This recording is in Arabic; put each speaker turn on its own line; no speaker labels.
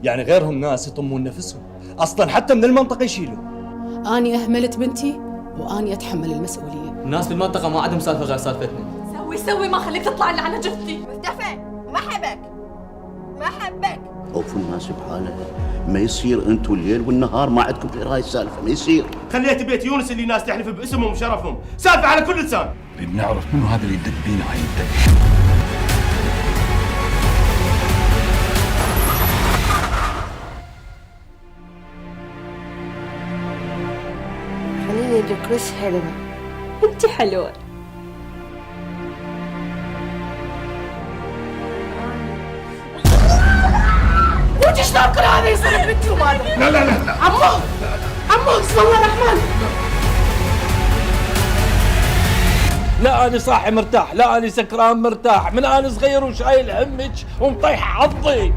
يعني غيرهم ناس يطمون نفسهم، اصلا حتى من المنطقه يشيلوا.
اني اهملت بنتي واني اتحمل المسؤوليه.
الناس بالمنطقة ما عندهم سالفة غير سالفتنا.
سوي ما خليك تطلع اللي على جثتي.
مصطفى ما حبك.
اوفوا الناس بحالها، ما يصير انتوا الليل والنهار ما عندكم غير هاي السالفه، ما يصير.
خليت بيت يونس اللي ناس تحلف باسمهم وشرفهم، سالفه على كل لسان.
بنعرف منو هذا اللي يدق بينا هاي الدق.
حنيني دكرس حلوة.
انت حلوة.
وانت شلون كل هذا يصير بنتي وماذا؟
لا
عمو بسم الله الرحمن.
لا انا صاحي مرتاح، لا انا سكران مرتاح، من انا صغير وشايل همك ومطيح حظي.